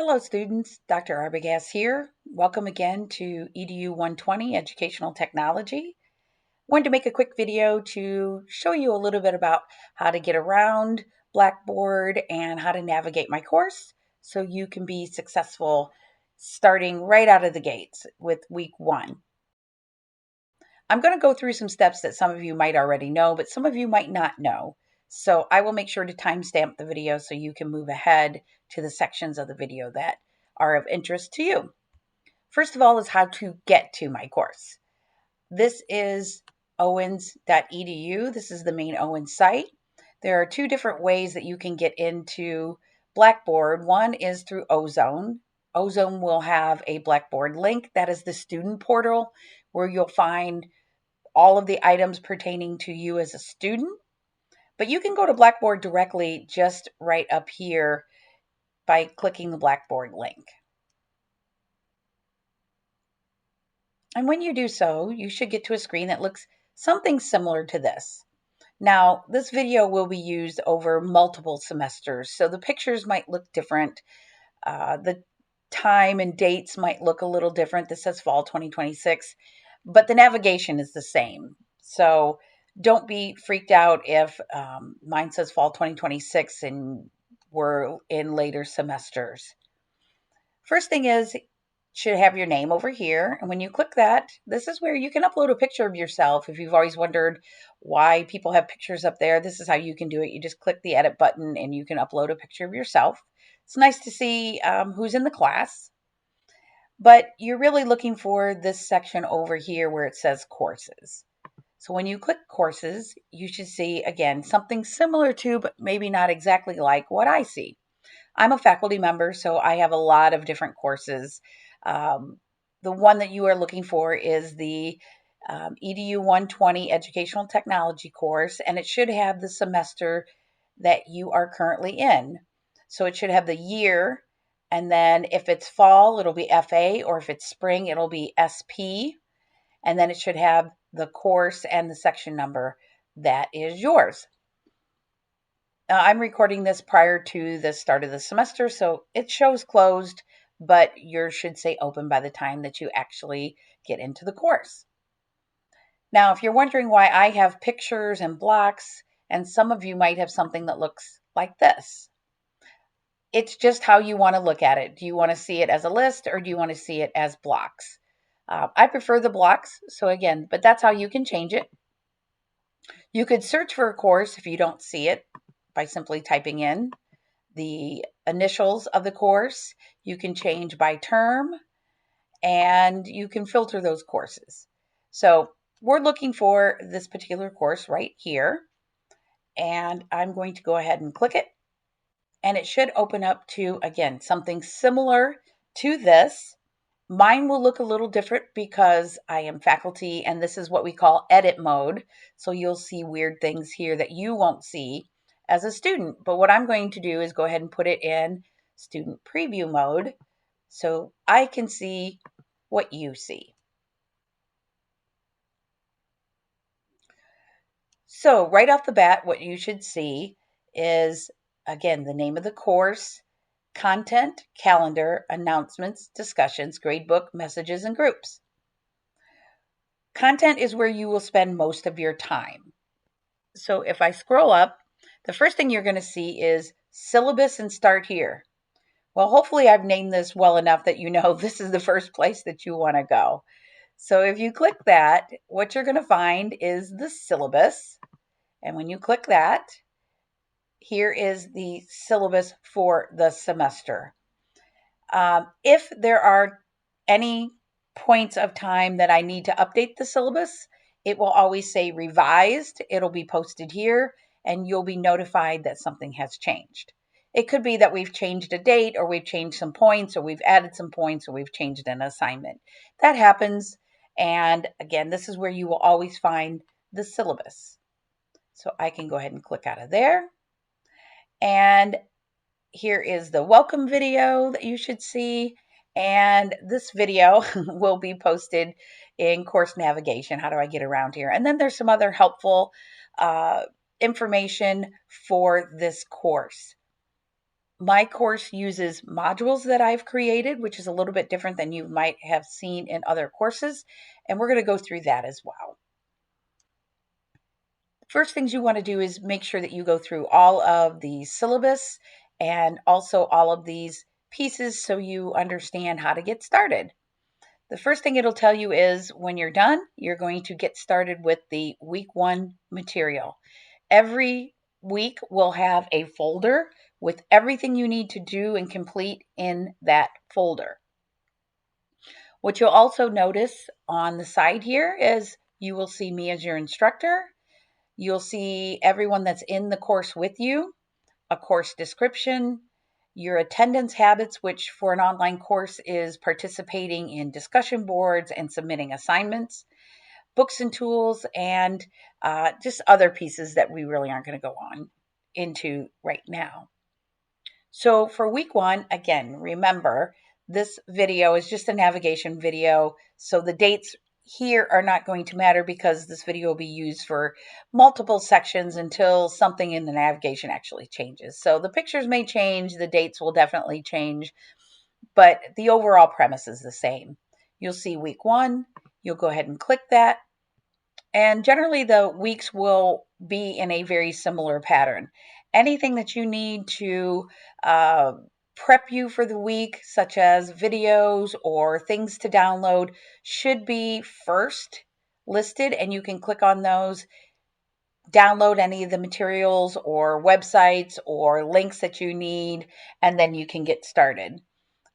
Hello students, Dr. Arbogast here. Welcome again to EDU120 Educational Technology. Wanted to make a quick video to show you a little bit about how to get around Blackboard and how to navigate my course so you can be successful starting right out of the gates with week 1. I'm going to go through some steps that some of you might already know, but some of you might not know. So I will make sure to timestamp the video so you can move ahead to the sections of the video that are of interest to you. First of all is how to get to my course. This is owens.edu. This is the main Owens site. There are two different ways that you can get into Blackboard. One is through Ozone. Ozone will have a Blackboard link. That is the student portal where you'll find all of the items pertaining to you as a student. But you can go to Blackboard directly just right up here by clicking the Blackboard link. And when you do so, you should get to a screen that looks something similar to this. Now, this video will be used over multiple semesters, so the pictures might look different. The time and dates might look a little different. This says fall 2026, but the navigation is the same. So don't be freaked out if mine says fall 2026 and we're in later semesters. First thing is, should have your name over here. And when you click that, this is where you can upload a picture of yourself. If you've always wondered why people have pictures up there, this is how you can do it. You just click the edit button and you can upload a picture of yourself. It's nice to see who's in the class, but you're really looking for this section over here where it says courses. So when you click courses, you should see, again, something similar to, but maybe not exactly like what I see. I'm a faculty member, so I have a lot of different courses. The one that you are looking for is the EDU120 Educational Technology course, and it should have the semester that you are currently in. So it should have the year, and then if it's fall, it'll be FA, or if it's spring, it'll be SP, and then it should have the course and the section number that is yours. I'm recording this prior to the start of the semester, so it shows closed, but yours should say open by the time that you actually get into the course. Now, if you're wondering why I have pictures and blocks, and some of you might have something that looks like this, it's just how you want to look at it. Do you want to see it as a list, or do you want to see it as blocks? I prefer the blocks, so again, but that's how you can change it. You could search for a course if you don't see it by simply typing in the initials of the course. You can change by term, and you can filter those courses. So we're looking for this particular course right here, and I'm going to go ahead and click it, and it should open up to, again, something similar to this. Mine will look a little different because I am faculty, and this is what we call edit mode. So you'll see weird things here that you won't see as a student. But what I'm going to do is go ahead and put it in student preview mode so I can see what you see. So right off the bat, what you should see is, again, the name of the course, content, calendar, announcements, discussions, gradebook, messages, and groups. Content is where you will spend most of your time. So if I scroll up, the first thing you're going to see is syllabus and start here. Well, hopefully I've named this well enough that you know this is the first place that you want to go. So if you click that, what you're going to find is the syllabus. And when you click that, here is the syllabus for the semester. If there are any points of time that I need to update the syllabus, it will always say revised. It'll be posted here, and you'll be notified that something has changed. It could be that we've changed a date, or we've changed some points, or we've added some points, or we've changed an assignment. That happens, and again, this is where you will always find the syllabus. So I can go ahead and click out of there. And here is the welcome video that you should see. And this video will be posted in course navigation. How do I get around here? And then there's some other helpful information for this course. My course uses modules that I've created, which is a little bit different than you might have seen in other courses, and we're going to go through that as well. First things you want to do is make sure that you go through all of the syllabus and also all of these pieces so you understand how to get started. The first thing it'll tell you is when you're done, you're going to get started with the week 1 material. Every week will have a folder with everything you need to do and complete in that folder. What you'll also notice on the side here is you will see me as your instructor. You'll see everyone that's in the course with you, a course description, your attendance habits, which for an online course is participating in discussion boards and submitting assignments, books and tools, and just other pieces that we really aren't going to go on into right now. So for week 1, again, remember, this video is just a navigation video. So the dates here are not going to matter because this video will be used for multiple sections until something in the navigation actually changes. So the pictures may change, the dates will definitely change, but the overall premise is the same. You'll see week 1, you'll go ahead and click that. And generally the weeks will be in a very similar pattern. Anything that you need to prep you for the week, such as videos or things to download, should be first listed, and you can click on those, download any of the materials or websites or links that you need, and then you can get started.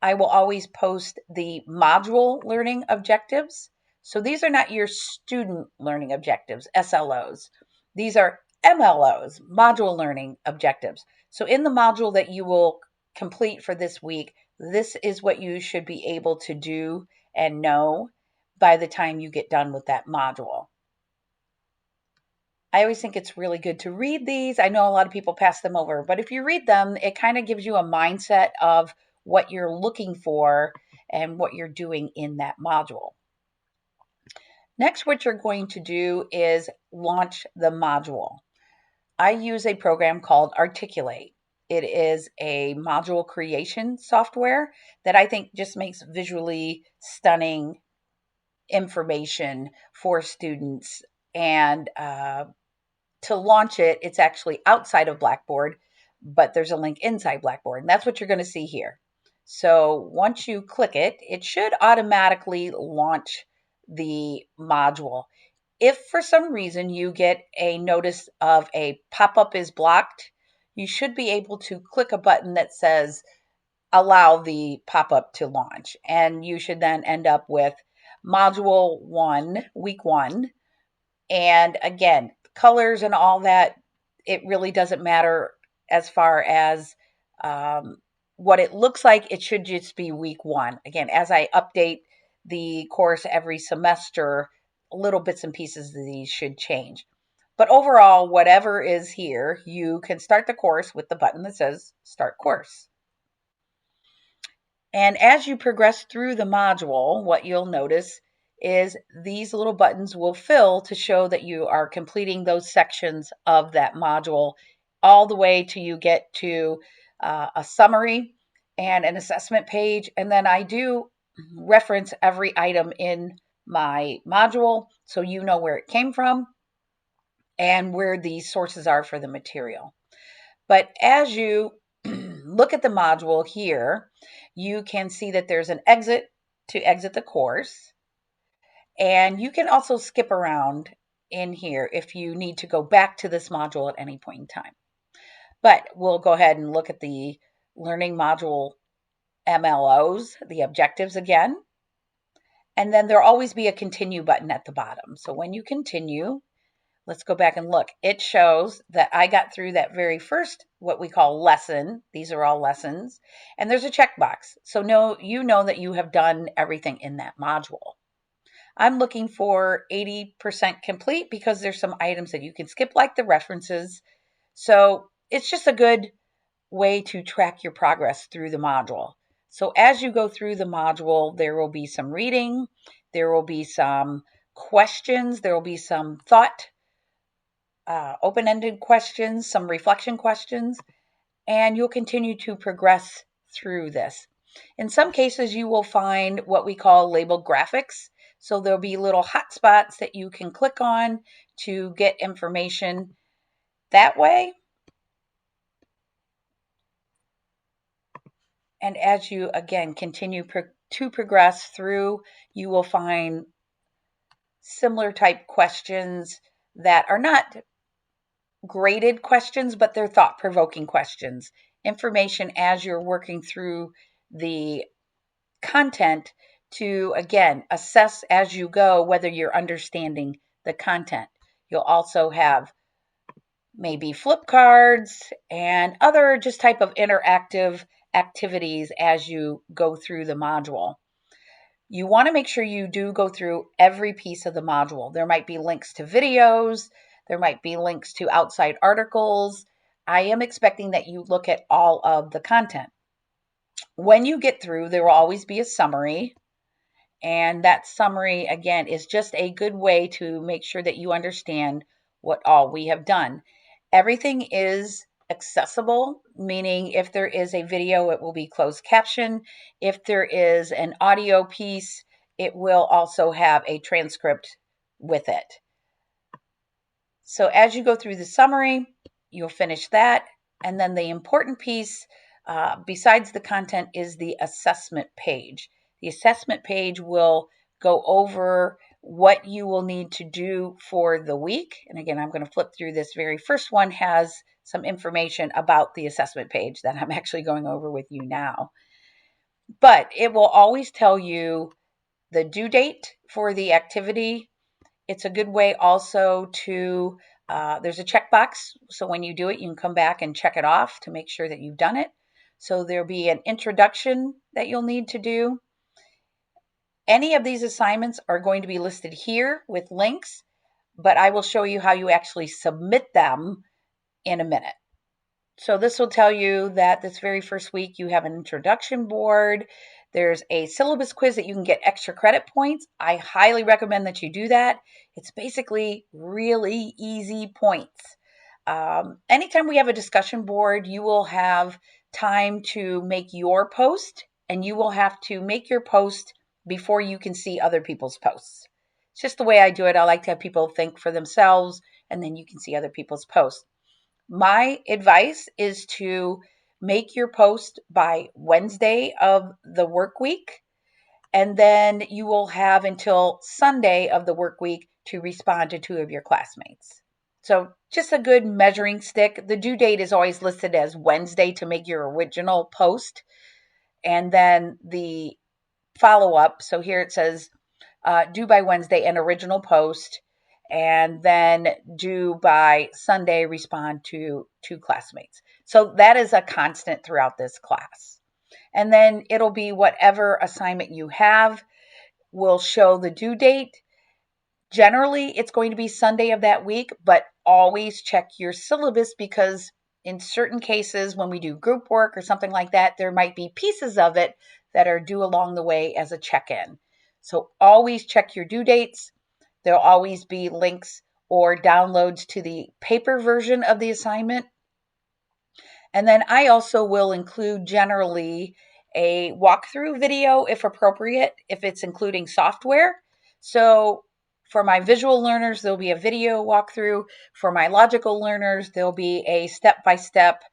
I will always post the module learning objectives. So these are not your student learning objectives, SLOs. These are MLOs, module learning objectives. So in the module that you will complete for this week, this is what you should be able to do and know by the time you get done with that module. I always think it's really good to read these. I know a lot of people pass them over, but if you read them, it kind of gives you a mindset of what you're looking for and what you're doing in that module. Next, what you're going to do is launch the module. I use a program called Articulate. It is a module creation software that I think just makes visually stunning information for students. And to launch it, it's actually outside of Blackboard, but there's a link inside Blackboard, and that's what you're going to see here. So once you click it, it should automatically launch the module. If for some reason you get a notice of a pop-up is blocked, you should be able to click a button that says allow the pop-up to launch, and you should then end up with module 1, week 1. And again, colors and all that, it really doesn't matter as far as what it looks like. It should just be week 1. Again, as I update the course every semester, little bits and pieces of these should change. But overall, whatever is here, you can start the course with the button that says Start Course. And as you progress through the module, what you'll notice is these little buttons will fill to show that you are completing those sections of that module all the way till you get to a summary and an assessment page. And then I do reference every item in my module so you know where it came from and where the sources are for the material. But as you look at the module here, you can see that there's an exit to exit the course. And you can also skip around in here if you need to go back to this module at any point in time. But we'll go ahead and look at the learning module MLOs, the objectives again. And then there'll always be a continue button at the bottom. So when you continue, let's go back and look. It shows that I got through that very first, what we call lesson. These are all lessons. And there's a checkbox. So you know that you have done everything in that module. I'm looking for 80% complete because there's some items that you can skip, like the references. So it's just a good way to track your progress through the module. So as you go through the module, there will be some reading, there will be some questions, there will be some thought, open-ended questions, some reflection questions, and you'll continue to progress through this. In some cases, you will find what we call labeled graphics. So there'll be little hotspots that you can click on to get information that way. And as you, again, continue to progress through, you will find similar type questions that are not graded questions, but they're thought-provoking questions. Information as you're working through the content to, again, assess as you go whether you're understanding the content. You'll also have maybe flip cards and other just type of interactive activities as you go through the module. You want to make sure you do go through every piece of the module. There might be links to videos, there might be links to outside articles. I am expecting that you look at all of the content. When you get through, there will always be a summary. And that summary, again, is just a good way to make sure that you understand what all we have done. Everything is accessible, meaning if there is a video, it will be closed caption. If there is an audio piece, it will also have a transcript with it. So as you go through the summary, you'll finish that. And then the important piece, besides the content, is the assessment page. The assessment page will go over what you will need to do for the week. And again, I'm going to flip through this. Very first one has some information about the assessment page that I'm actually going over with you now. But it will always tell you the due date for the activity. It's a good way also to, there's a checkbox. So when you do it, you can come back and check it off to make sure that you've done it. So there'll be an introduction that you'll need to do. Any of these assignments are going to be listed here with links, but I will show you how you actually submit them in a minute. So this will tell you that this very first week you have an introduction board. There's a syllabus quiz that you can get extra credit points. I highly recommend that you do that. It's basically really easy points. Anytime we have a discussion board, you will have time to make your post, and you will have to make your post before you can see other people's posts. It's just the way I do it. I like to have people think for themselves, and then you can see other people's posts. My advice is to make your post by Wednesday of the work week, and then you will have until Sunday of the work week to respond to 2 of your classmates. So just a good measuring stick. The due date is always listed as Wednesday to make your original post, and then the follow-up. So here it says due by Wednesday, an original post, and then due by Sunday, respond to 2 classmates. So that is a constant throughout this class. And then it'll be whatever assignment you have will show the due date. Generally, it's going to be Sunday of that week, but always check your syllabus, because in certain cases, when we do group work or something like that, there might be pieces of it that are due along the way as a check-in. So always check your due dates. There'll always be links or downloads to the paper version of the assignment. And then I also will include generally a walkthrough video if appropriate, if it's including software. So for my visual learners, there'll be a video walkthrough. For my logical learners, there'll be a step-by-step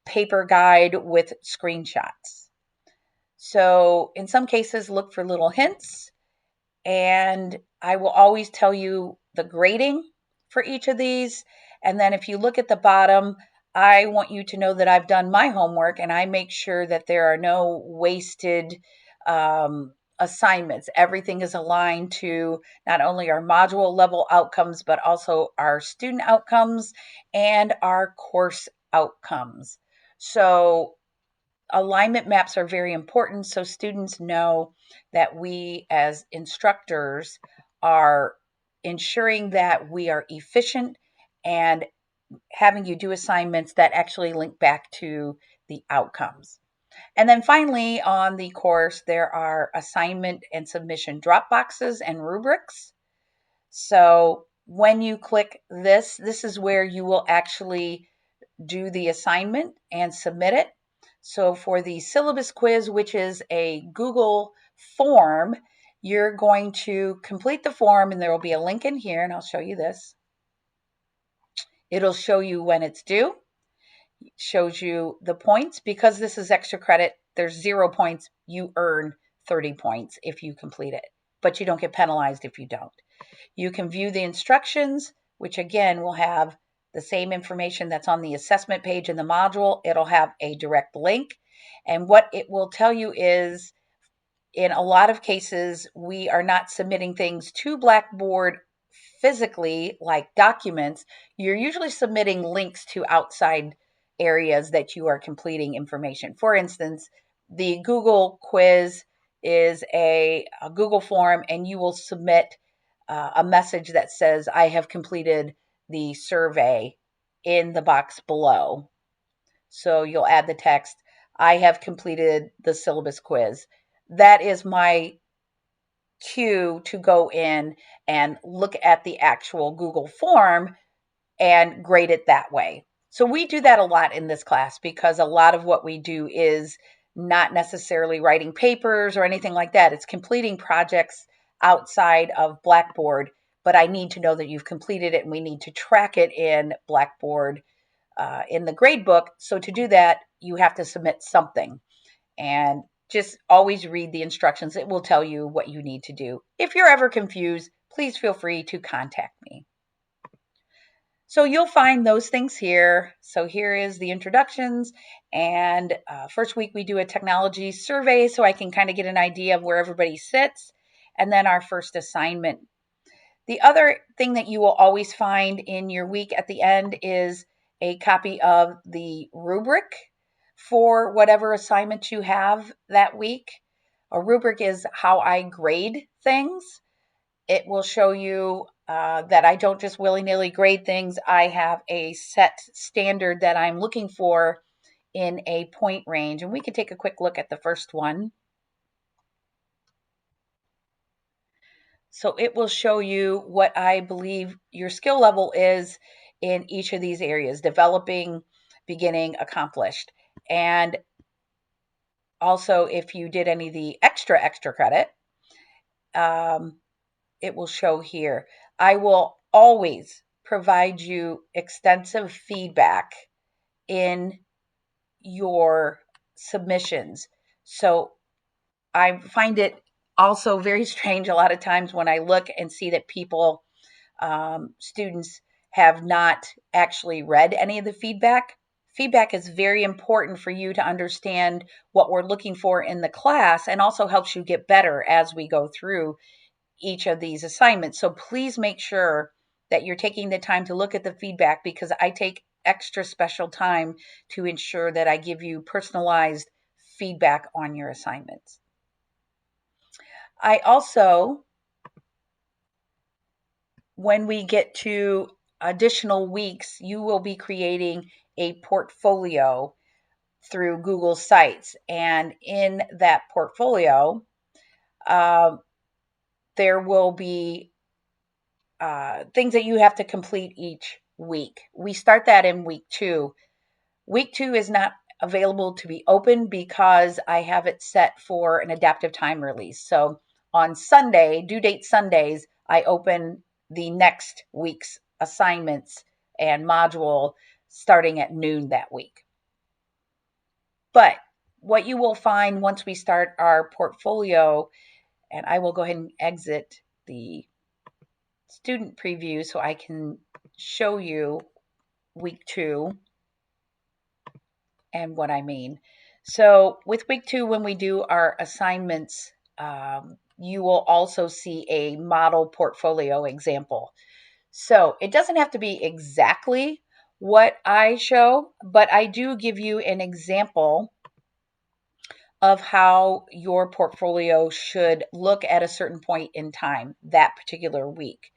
paper guide with screenshots. So in some cases, look for little hints. And I will always tell you the grading for each of these. And then if you look at the bottom, I want you to know that I've done my homework, and I make sure that there are no wasted assignments. Everything is aligned to not only our module level outcomes, but also our student outcomes and our course outcomes. So alignment maps are very important, so students know that we as instructors are ensuring that we are efficient and having you do assignments that actually link back to the outcomes. And then finally, on the course, there are assignment and submission drop boxes and rubrics. So when you click this is where you will actually do the assignment and submit it. So for the syllabus quiz, which is a Google form, you're going to complete the form, and there will be a link in here, and I'll show you this. It'll show you when it's due. It shows you the points. Because this is extra credit, there's 0 points. You earn 30 points if you complete it, but you don't get penalized if you don't. You can view the instructions, which again will have the same information that's on the assessment page in the module. It'll have a direct link. And what it will tell you is, in a lot of cases, we are not submitting things to Blackboard physically, like documents. You're usually submitting links to outside areas that you are completing information. For instance, the Google quiz is a Google form, and you will submit a message that says, I have completed the survey in the box below. So you'll add the text, I have completed the syllabus quiz. That is my cue to go in and look at the actual Google form and grade it that way. So we do that a lot in this class, because a lot of what we do is not necessarily writing papers or anything like that. It's completing projects outside of Blackboard, but I need to know that you've completed it, and we need to track it in Blackboard in the grade book. So to do that, you have to submit something, and just always read the instructions. It will tell you what you need to do. If you're ever confused, please feel free to contact me. So you'll find those things here. So here is the introductions, and first week we do a technology survey so I can kind of get an idea of where everybody sits, and then our first assignment. The other thing that you will always find in your week at the end is a copy of the rubric for whatever assignment you have that week. A rubric is how I grade things. It will show you that I don't just willy-nilly grade things. I have a set standard that I'm looking for in a point range. And we can take a quick look at the first one. So it will show you what I believe your skill level is in each of these areas: developing, beginning, accomplished. And also, if you did any of the extra credit, it will show here. I will always provide you extensive feedback in your submissions. So I find it also very strange a lot of times when I look and see that people, students, have not actually read any of the feedback. Feedback is very important for you to understand what we're looking for in the class, and also helps you get better as we go through each of these assignments. So please make sure that you're taking the time to look at the feedback, because I take extra special time to ensure that I give you personalized feedback on your assignments. I also, when we get to additional weeks, you will be creating a portfolio through Google Sites. And in that portfolio, there will be things that you have to complete each week. We start that in week 2. Week 2 is not available to be open because I have it set for an adaptive time release. So on Sunday, due date Sundays, I open the next week's assignments and module starting at noon that week. But what you will find once we start our portfolio, and I will go ahead and exit the student preview so I can show you week 2 and what I mean. So with week 2, when we do our assignments, you will also see a model portfolio example. So it doesn't have to be exactly what I show, but I do give you an example of how your portfolio should look at a certain point in time that particular week.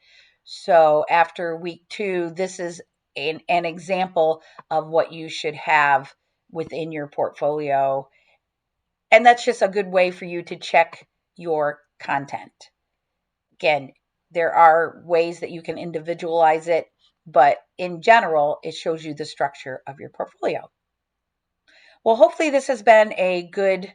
So after week 2, this is an example of what you should have within your portfolio. And that's just a good way for you to check your content. Again, there are ways that you can individualize it. but in general, it shows you the structure of your portfolio. Well, hopefully this has been a good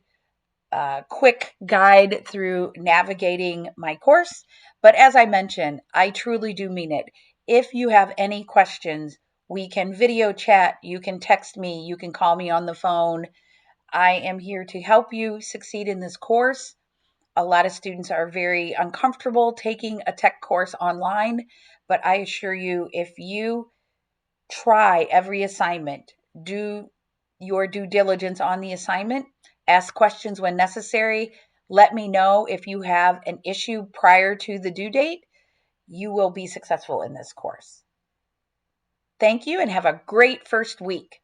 quick guide through navigating my course. But as I mentioned, I truly do mean it. If you have any questions, we can video chat, you can text me, you can call me on the phone. I am here to help you succeed in this course. A lot of students are very uncomfortable taking a tech course online, but I assure you, if you try every assignment, do your due diligence on the assignment, ask questions when necessary, let me know if you have an issue prior to the due date, you will be successful in this course. Thank you and have a great first week.